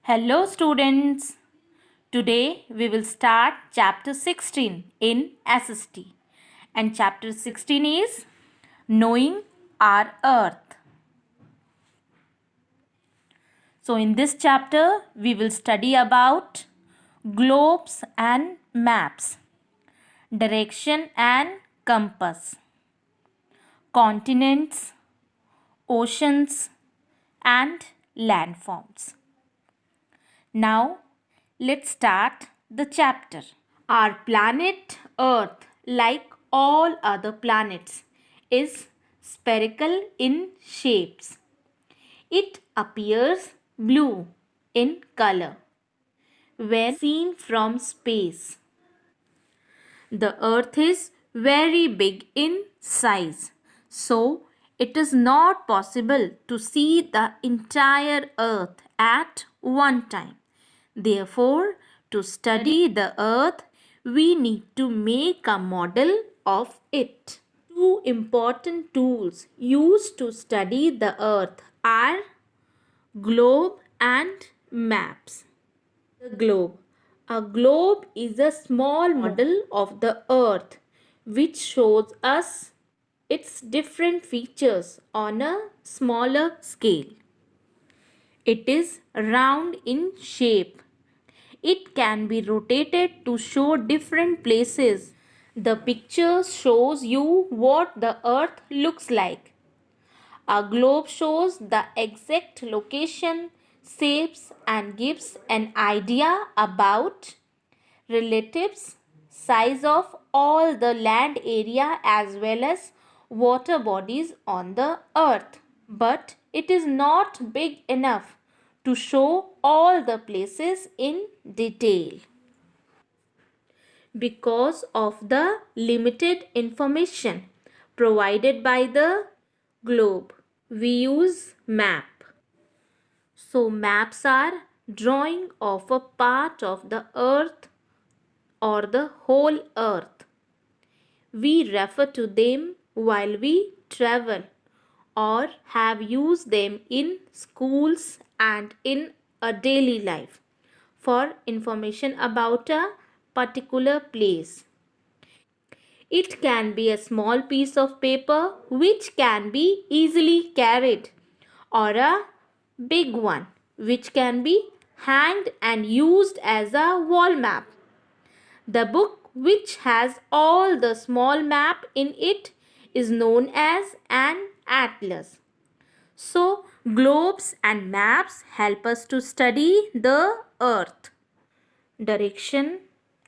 Hello students. Today we will start chapter 16 in SST. And chapter 16 is Knowing Our Earth. So in this chapter we will study about globes and maps, direction and compass, continents, oceans and landforms. Now let's start the chapter. Our planet Earth, like all other planets, is spherical in shapes. It appears blue in color when seen from space. The Earth is very big in size, so it is not possible to see the entire Earth at one time. Therefore, to study the Earth, we need to make a model of it. Two important tools used to study the Earth are globe and maps. The globe. A globe is a small model of the Earth which shows us its different features on a smaller scale. It is round in shape. It can be rotated to show different places. The picture shows you what the Earth looks like. A globe shows the exact location, shapes and gives an idea about relative size of all the land area as well as water bodies on the Earth. But it is not big enough to show all the places in detail because of the limited information provided by the globe. We use map. So maps are drawing of a part of the earth or the whole earth. We refer to them while we travel or have used them in schools and in a daily life for information about a particular place. It can be a small piece of paper which can be easily carried or a big one which can be hanged and used as a wall map. The book which has all the small map in it is known as an atlas. So, globes and maps help us to study the earth, direction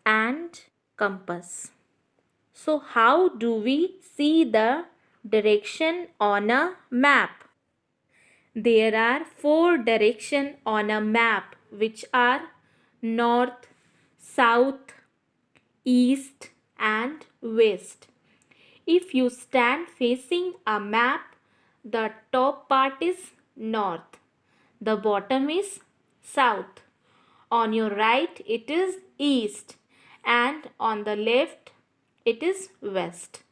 and compass. So, how do we see the direction on a map? There are four directions on a map which are north, south, east and west. If you stand facing a map, the top part is north, the bottom is south. On your right it is east and on the left it is west.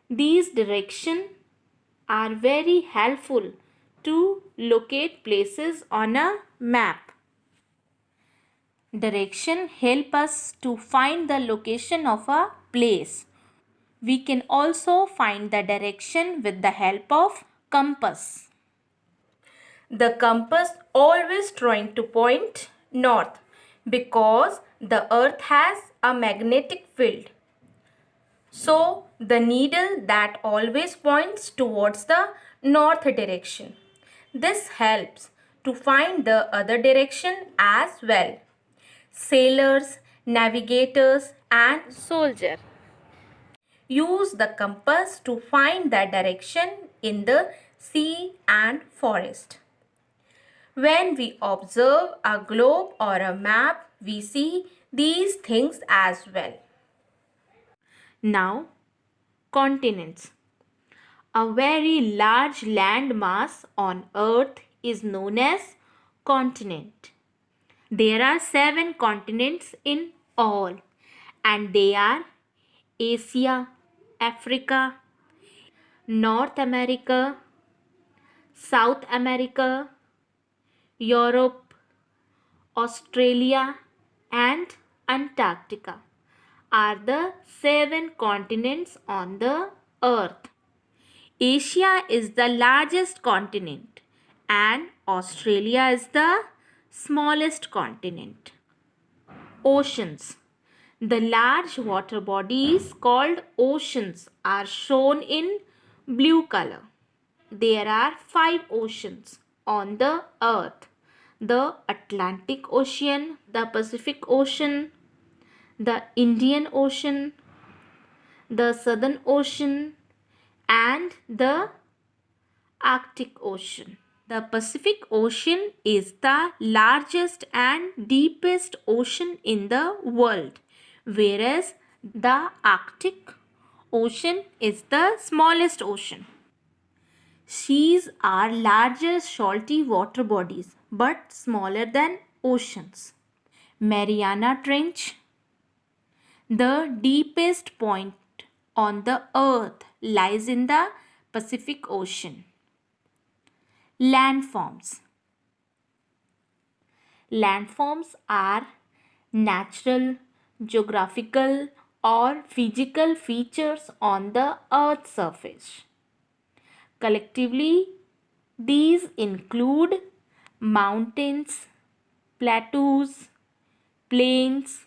These directions are very helpful to locate places on a map. Direction help us to find the location of a place. We can also find the direction with the help of compass. The compass always trying to point north because the earth has a magnetic field. So the needle that always points towards the north direction. This helps to find the other direction as well. Sailors, navigators and soldiers use the compass to find the direction in the sea and forest. When we observe a globe or a map, we see these things as well. Now, continents. A very large land mass on Earth is known as continent. There are 7 continents in all, and they are Asia, Africa, North America, South America, Europe, Australia, and Antarctica are the 7 continents on the earth. Asia is the largest continent and Australia is the smallest continent. Oceans. The large water bodies called oceans are shown in blue color. There are 5 oceans on the earth: the Atlantic Ocean, the Pacific Ocean, the Indian Ocean, the Southern Ocean, and the Arctic Ocean. The Pacific Ocean is the largest and deepest ocean in the world, whereas the Arctic Ocean is the smallest ocean. Seas are larger salty water bodies but smaller than oceans. Mariana Trench, the deepest point on the earth, lies in the Pacific Ocean. Landforms. Landforms are natural, geographical, or physical features on the earth's surface. Collectively, these include mountains, plateaus, plains,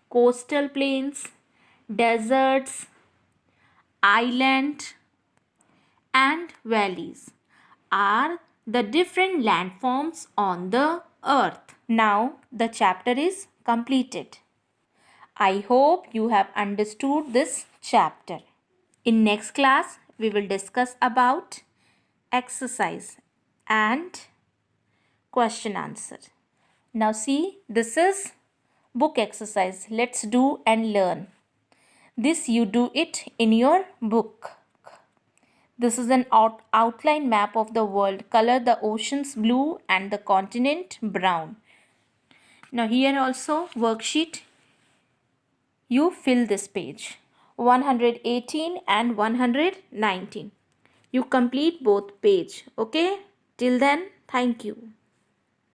coastal plains, deserts, islands, and valleys are the different landforms on the earth. Now the chapter is completed. I hope you have understood this chapter. In next class, we will discuss about exercise and question answer. Now see, this is book exercise. Let's do and learn. This you do it in your book. This is an outline map of the world. Color the oceans blue and the continent brown. Now here also worksheet. You fill this page. 118 and 119. You complete both page. Okay? Till then, thank you.